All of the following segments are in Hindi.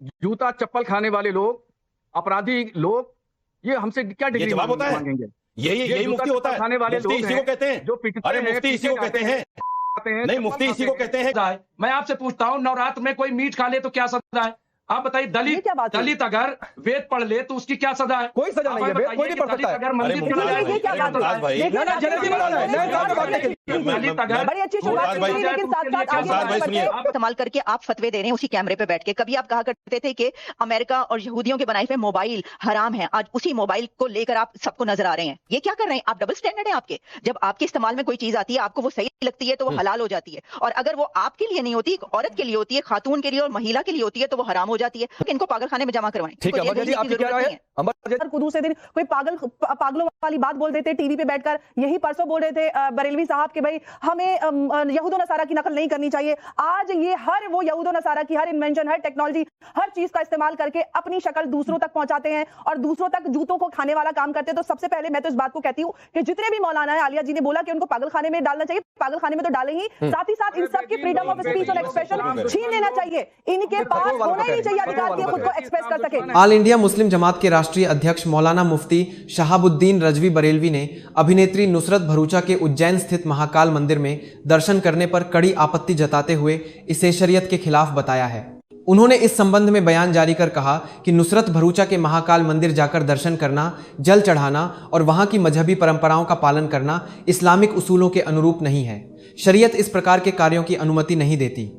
जूता चप्पल खाने वाले लोग, अपराधी लोग, ये हमसे क्या डिग्री मांगेंगे? यही मुफ्ती होता है। खाने वाले मुफ्ती लोग इसी को कहते हैं। जो पिटते अरे हैं, मुफ्ती इसी को कहते हैं। नहीं, मुफ्ती इसी को कहते हैं। मैं आपसे पूछता हूं, नवरात्र में कोई मीट खा ले तो क्या सजा है? आप बताइए, दलित अगर वेद पढ़ ले तो उसकी क्या सजा है? कोई सजा नहीं है, वेद कोई नहीं पढ़ सकता है। अगर मंदिर चला जाए ये क्या बात है भाई? बड़ी अच्छी शुरुआत की, लेकिन साथ-साथ इस्तेमाल करके आप फतवे दे रहे हैं उसी कैमरे पे बैठ के। कभी आप कहा करते थे कि अमेरिका और यहूदियों के बनाए हुए मोबाइल हराम है, आज उसी मोबाइल को लेकर आप सबको नजर आ रहे हैं। ये क्या कर रहे हैं आप? डबल स्टैंडर्ड है आपके। जब आपके इस्तेमाल में कोई चीज आती है, आपको वो सही लगती है तो वो हलाल हो जाती है, और अगर वो आपके लिए नहीं होती, औरत के लिए होती है, खातून के लिए और महिला के लिए होती है, तो वो हराम हो जाती है। इनको पागल खाने में जमा करवाएं। ठीक है, अमर जी आप क्या रहे हैं? अमर को दूसरे दिन कोई पागलों वाली बात बोल देते टीवी पे बैठकर। यही परसों बोल रहे थे बरेलवी साहब के भाई हमें यहूदो नसारा की नकल नहीं करनी चाहिए। आज ये हर वो यहूदो नसारा की हर इन्वेंशन, हर टेक्नोलॉजी, हर चीज का इस्तेमाल करके अपनी शक्ल दूसरों तक पहुंचाते हैं और दूसरों तक जूतों को खाने वाला काम करते हैं। तो सबसे पहले मैं तो इस बात को कहती हूं कि जितने भी मौलाना है, आलिया जी ने बोला कि उनको पागल खाने में डालना चाहिए, पागल खाने में तो डालें ही, साथ ही साथ इन सब की फ्रीडम ऑफ स्पीच और एक्सप्रेशन छीन लेना चाहिए। इनके पास होना ही नहीं चाहिए अधिकार कि खुद को एक्सप्रेस कर सके। ऑल इंडिया मुस्लिम जमात के राष्ट्रीय अध्यक्ष मौलाना मुफ्ती शहाबुद्दीन रजवी बरेलवी ने अभिनेत्री नुसरत भरूचा के उज्जैन स्थित महाकाल मंदिर में दर्शन करने पर कड़ी आपत्ति जताते हुए इसे शरीयत के खिलाफ बताया है। उन्होंने इस संबंध में बयान जारी कर कहा कि नुसरत भरूचा के महाकाल मंदिर जाकर दर्शन करना, जल चढ़ाना और वहां की मजहबी परंपराओं का पालन करना इस्लामिक उसूलों के अनुरूप नहीं है। शरीयत इस प्रकार के कार्यों की अनुमति नहीं देती।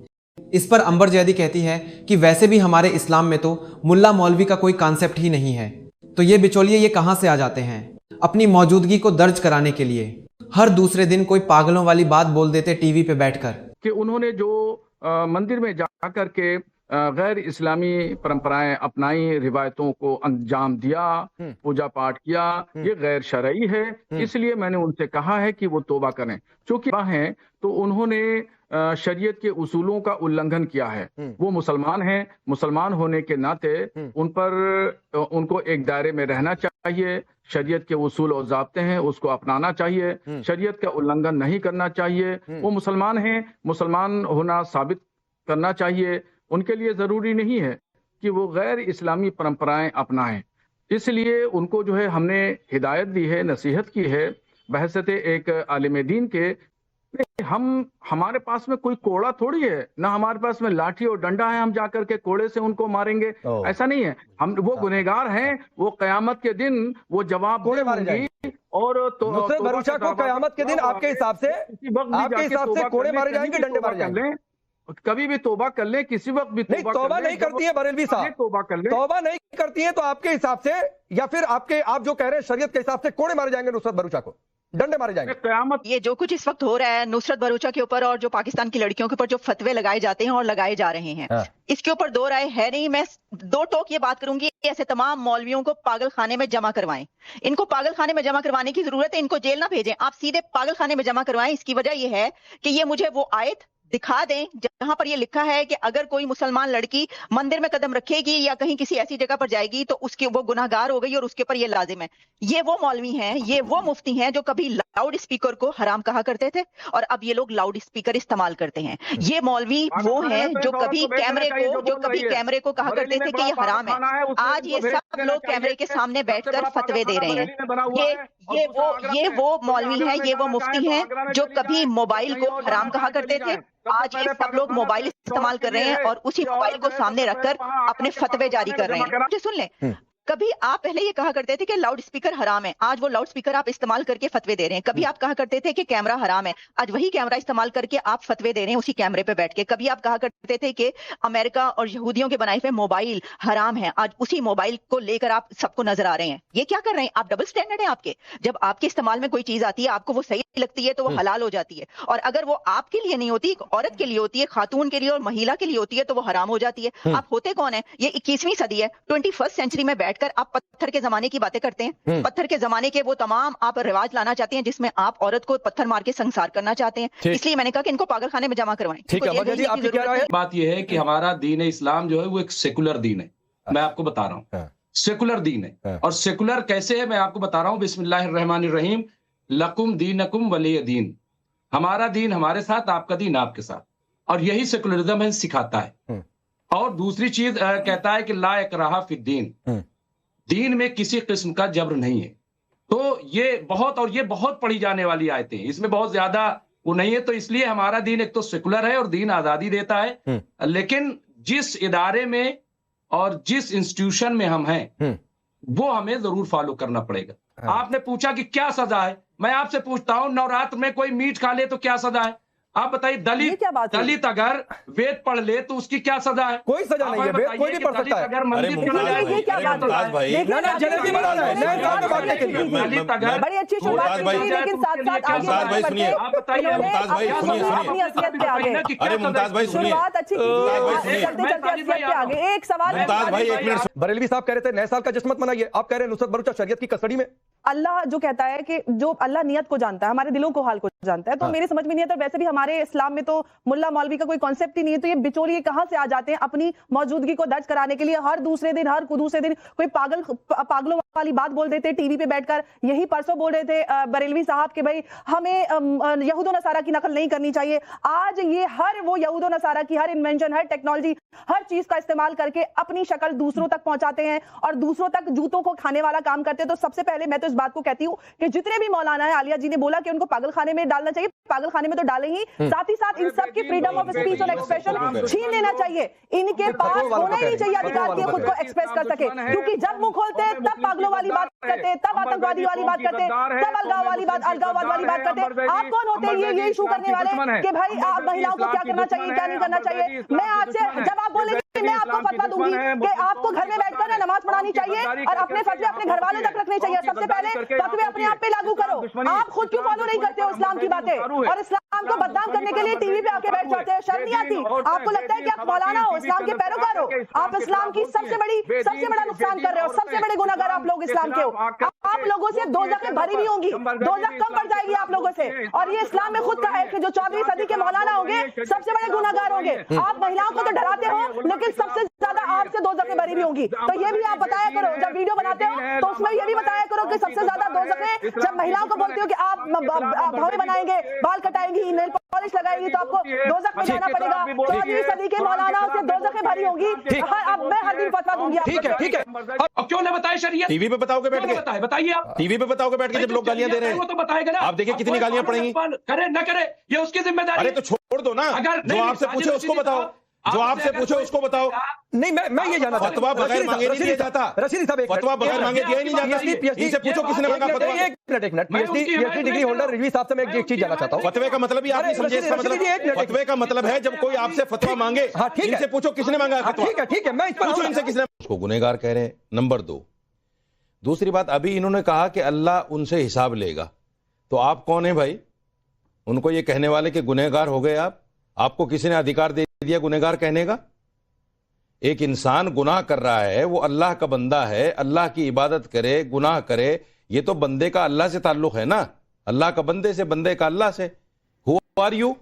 इस पर अंबर जैदी कहती है कि वैसे भी हमारे इस्लाम में तो मुल्ला मौलवी का कोई कॉन्सेप्ट ही नहीं है, तो ये बिचौलिए ये कहां से आ जाते हैं अपनी मौजूदगी को दर्ज कराने के लिए। हर दूसरे दिन कोई पागलों वाली बात बोल देते टीवी पे बैठकर। कि उन्होंने जो मंदिर में जाकर के गैर इस्लामी परंपराएं अपनाई, रिवायतों को अंजाम दिया, पूजा पाठ किया, ये गैर शरई है। इसलिए मैंने उनसे कहा है कि वो तौबा करें। चूंकि हैं तो उन्होंने शरीयत के उसूलों का उल्लंघन किया है। वो मुसलमान हैं, मुसलमान होने के नाते उन पर उनको एक दायरे में रहना चाहिए। शरीयत के उसूल और ज़ाब्ते हैं, उसको अपनाना चाहिए। शरीयत का उल्लंघन नहीं करना चाहिए। वो मुसलमान हैं, मुसलमान होना साबित करना चाहिए। उनके लिए ज़रूरी नहीं है कि वो गैर इस्लामी परंपराएं अपनाएं। इसलिए उनको जो है हमने हिदायत दी है, नसीहत की है बहसते एक आलिम दीन के। हमारे पास में कोई कोड़ा थोड़ी है, ना हमारे पास में लाठी और डंडा है हम जाकर के कोड़े से उनको मारेंगे, ऐसा नहीं है। हम वो गुनहगार हैं, वो कयामत के दिन वो जवाब देंगी। और नुसरत भरूचा को कयामत के दिन आपके हिसाब से कोड़े मारे जाएंगे, डंडे मारे जाएंगे? कभी भी तौबा कर ले, किसी वक्त भी तौबा नहीं करती है बरेलवी साहब, तौबा कर ले। तौबा नहीं करती है तो आपके हिसाब से, या फिर आप जो कह रहे हैं शरीयत के हिसाब से कोड़े मारे जाएंगे नुसरत भरूचा को, डंडे मारे जाएंगे? कयामत ये जो कुछ इस वक्त हो रहा है नुसरत भरूचा के ऊपर और जो पाकिस्तान की लड़कियों के ऊपर जो फतवे लगाए जाते हैं और लगाए जा रहे हैं, इसके ऊपर दो राय है नहीं। मैं दो टोक ये बात करूंगी, ऐसे तमाम मौलवियों को पागल खाने में जमा करवाएं। इनको पागल खाने में जमा करवाने की जरूरत है, इनको जेल ना भेजें, आप सीधे पागल खाने में जमा करवाएं। इसकी वजह यह है कि ये मुझे वो आयत दिखा दें जहां पर ये लिखा है कि अगर कोई मुसलमान लड़की मंदिर में कदम रखेगी या कहीं किसी ऐसी जगह पर जाएगी तो उसकी वो गुनाहगार हो गई और उसके ऊपर ये लाजिम है। ये वो मौलवी हैं, ये वो मुफ्ती हैं जो कभी लाउड स्पीकर को हराम कहा करते थे और अब ये लोग लाउड स्पीकर इस्तेमाल करते हैं। ये मौलवी वो हैं जो कभी कैमरे को कहा करते थे कि ये हराम है। आज ये सब लोग कैमरे के सामने बैठकर फतवे दे रहे हैं। ये वो मौलवी हैं, ये वो मुफ्ती हैं जो कभी मोबाइल को हराम कहा करते थे। आज ये सब लोग मोबाइल इस्तेमाल कर रहे हैं और उसी मोबाइल को सामने रखकर अपने फतवे जारी कर रहे हैं। मुझे सुन लें, कभी आप पहले ये कहा करते थे कि लाउड स्पीकर हराम है, आज वो लाउड स्पीकर आप इस्तेमाल करके फतवे दे रहे हैं। कभी आप कहा करते थे कि कैमरा हराम है, आज वही कैमरा इस्तेमाल करके आप फतवे दे रहे हैं उसी कैमरे पे बैठ के। कभी आप कहा करते थे कि अमेरिका और यहूदियों के बनाए हुए मोबाइल हराम है, आज उसी मोबाइल को लेकर आप सबको नजर आ रहे हैं। ये क्या कर रहे हैं आप? डबल स्टैंडर्ड है आपके। जब आपके इस्तेमाल में कोई चीज आती है, आपको वो सही लगती है तो वो हलाल हो जाती है, और अगर वो आपके लिए नहीं होती, औरत के लिए होती है, खातून के लिए और महिला के लिए होती है, तो वो हराम हो जाती है। आप होते कौन है? ये 21वीं सदी है, 21st सेंचुरी में बैठकर आप पत्थर के जमाने की बातें करते हैं। पत्थर के जमाने के वो तमाम आप रिवाज लाना चाहते हैं जिसमें आप औरत को पत्थर मार के संसार करना चाहते हैं। इसलिए मैंने कहा कि इनको पागल खाने में जमा करवाएं। ठीक है, आपकी क्या राय है? बात यह है कि हमारा दीन इस्लाम जो है वो एक सेकुलर दीन है। मैं आपको बता रहा हूँ, सेकुलर दीन है। और सेकुलर कैसे है मैं आपको बता रहा हूँ। बिस्मिल्लाहिर्रहमानिर्रहीम, लकुम दीनकुम वलिय दीन। हमारा दीन हमारे साथ, आपका दीन आपके साथ, और यही सेकुलरिज्म है सिखाता है। और दूसरी चीज कहता है कि ला इकराहा फिद्दीन, दीन में किसी किस्म का जबर नहीं है। तो ये बहुत पढ़ी जाने वाली आयतें हैं, इसमें बहुत ज्यादा वो नहीं है। तो इसलिए हमारा दीन एक तो सेकुलर है और दीन आजादी देता है, लेकिन जिस इदारे में और जिस इंस्टीट्यूशन में हम हैं वो हमें जरूर फॉलो करना पड़ेगा। आपने पूछा कि क्या सजा है, मैं आपसे पूछता हूं नवरात्र में कोई मीट खा ले तो क्या सजा है? आप बताइए, दलित अगर वेद पढ़ ले तो उसकी क्या सजा है? कोई सजा नहीं है, वेद कोई भी पढ़ सकता है। अगर मंदिर बड़ी अच्छी शुरुआत की, लेकिन साथ साथ आगे आप बताइए मुमताज भाई, अरे मुमताज भाई सुनिए, शुरुआत अच्छी की, आगे एक सवाल। मुमताज भाई एक मिनट। बरेलवी साहब कह रहे थे नए साल का जश्न मत मनाइए, आप कह रहे हैं नुसरत भरूचा शरीयत की कस्टडी में। अल्लाह जो कहता है कि जो अल्लाह नियत को जानता है, हमारे दिलों को हाल को जानता है, तो मेरे समझ में नहीं आता। वैसे भी हमारे इस्लाम में तो मुल्ला मौलवी का कोई कॉन्सेप्ट ही नहीं है, तो ये बिचौलिए कहां से आ जाते हैं अपनी मौजूदगी को दर्ज कराने के लिए? हर दूसरे दिन कोई पागलों वाली बात बोल देते टीवी पे बैठकर। यही परसों बोल रहे थे बरेलवी साहब के भाई हमें यहूदो नसारा की नकल नहीं करनी चाहिए। आज ये हर वो यहूदो नसारा की हर इन्वेंशन, हर टेक्नोलॉजी, हर चीज का इस्तेमाल करके अपनी शक्ल दूसरों तक पहुंचाते हैं और दूसरों तक जूतों को खाने वाला काम करते हैं। तो सबसे पहले मैं तो इस बात को कहती हूं कि जितने भी मौलाना है, आलिया जी ने बोला कि उनको पागल खाने में डालना चाहिए, पागल खाने में तो डालें ही, साथ ही साथ इन सब की फ्रीडम ऑफ स्पीच और एक्सप्रेशन छीन लेना चाहिए। इनके पास होना ही नहीं चाहिए अधिकार कि खुद को एक्सप्रेस कर सके, क्योंकि जब मुंह खोलते हैं तब पागलों वाली बात करते, तब आतंकवादी वाली बात करते, तब अलगाववाद वाली बात करते। आप कौन होते हैं ये इशू करने वाले कि भाई आप महिलाओं को क्या करना चाहिए, क्या नहीं करना चाहिए? मैं आज से जब आप बोले मैं आपको फतवा दूंगी कि आपको घर में बैठकर नमाज पढ़ानी चाहिए और अपने फतवे अपने घर वालों तक रखने चाहिए। सबसे पहले फतवे अपने आप पे लागू करो। आप खुद क्यों फॉलो नहीं करते हो इस्लाम की बातें और इस्लाम को बदनाम करने के लिए टीवी पे आके बैठ जाते हैं? शर्म नहीं आती? आपको लगता है कि आप मौलाना हो, इस्लाम के पैरोकार हो? आप इस्लाम की सबसे बड़ा नुकसान कर रहे हो। सबसे बड़े गुनाहगार आप लोग इस्लाम के हो। आप लोगों से दोज़खें भरी भी होंगी, दोज़ख कम पड़ जाएगी आप लोगों से। और ये इस्लाम में खुद कहा है कि जो 14वीं सदी के मौलाना होंगे सबसे बड़े गुनाहगार होंगे। आप महिलाओं को तो डराते हो, लेकिन सबसे ज्यादा आपसे दोज़खें भरी भी होंगी। तो ये भी आप बताया करो, जब वीडियो बनाते हो तो उसमें ये भी बताया करो कि सबसे ज्यादा दोज़खें जब महिलाओं को बोलते हो कि आप भौरे बनाएंगे, बाल कटाएंगी, नेल पॉलिश लगाएगी, तो आपको दोज़ख में जाना पड़ेगा। 14वीं सदी के मौलानाओं से दोज़खें भरी होंगी। अब मैं हर दिन फतवा दूंगी। ठीक है। अब क्यों ना बताए शरीयत? टीवी पे बताओगे बैठ के, बताइए आप टीवी पे बताओगे बैठ के, जब लोग गालियां दे रहे हैं वो तो बताएगा ना। आप देखिए कितनी गालियां पड़ेंगी। करे ना करे ये उसकी जिम्मेदारी। अरे तो छोड़ दो ना, जो आपसे पूछे उसको बताओ, जो आपसे पूछे उसको बताओ। नहीं, मैं ये जानना चाहता हूं, फतवा बगैर मांगे नहीं दिया जाता। रशीदी साहब, फतवा बगैर मांगे दिया ही नहीं जाता। इनसे पूछो किसने मांगा फतवा। एक minute, PhD degree holder Rizvi साहब से मैं एक चीज जानना चाहता हूं। फतवे का मतलब ही आप नहीं समझे। इसका मतलब फतवे का मतलब है जब कोई आपसे फतवा मांगे, इनसे पूछो किसने मांगा फतवा। ठीक है, मैं पूछो इनसे किसने। उसको गुनहगार कह रहे हैं, नंबर 2। दूसरी बात, अभी इन्होंने कहा कि अल्लाह उनसे हिसाब लेगा, तो आप कौन है भाई उनको ये कहने वाले कि गुनहगार हो गए आप? आपको किसी ने अधिकार दे दिया गुनहगार कहने का? एक इंसान गुनाह कर रहा है, वो अल्लाह का बंदा है, अल्लाह की इबादत करे, गुनाह करे, ये तो बंदे का अल्लाह से ताल्लुक है ना, अल्लाह का बंदे से, बंदे का अल्लाह से। Who are you?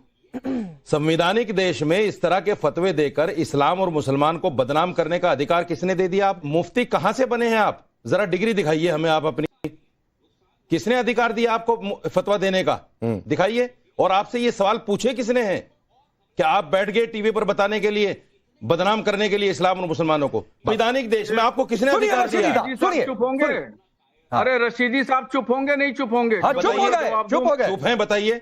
संवैधानिक देश में इस तरह के फतवे देकर इस्लाम और मुसलमान को बदनाम करने का अधिकार किसने दे दिया? आप मुफ्ती कहां से बने हैं आप? जरा डिग्री दिखाइए हमें आप अपनी। किसने अधिकार दिया आपको फतवा देने का? दिखाइए। और आपसे ये सवाल पूछे किसने हैं कि आप बैठ गए टीवी पर बताने के लिए, बदनाम करने के लिए इस्लाम और मुसलमानों को? संवैधानिक देश में आपको किसने अधिकार दिया? चुप होंगे? अरे रशीदी साहब चुप होंगे? नहीं चुप होंगे? चुप हो गए। चुप हैं, बताइए।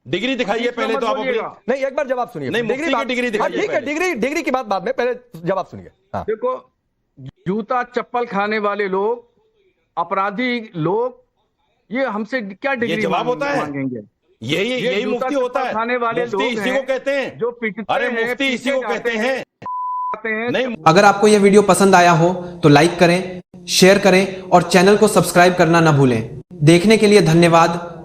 डिग्री दिखाइए पहले तो आप अपनी। नहीं, एक बार जवाब सुनिए। नहीं, डिग्री दिखाइए। ठीक है, डिग्री की बात बाद में, पहले जवाब सुनिए। देखो, जूता चप्पल खाने वाले लोग, अपराधी लोग, ये हमसे क्या डिग्री जवाब होता है? मांगेंगे? यही मुफ्ती होता है। खाने वाले मुफ्ती इसी को कहते हैं जो पीटते हैं। अरे मुफ्ती इसी को कहते हैं। नहीं, अगर आपको यह वीडियो पसंद आया हो तो लाइक करें, शेयर करें और चैनल को सब्सक्राइब करना ना भूलें। देखने के लिए धन्यवाद।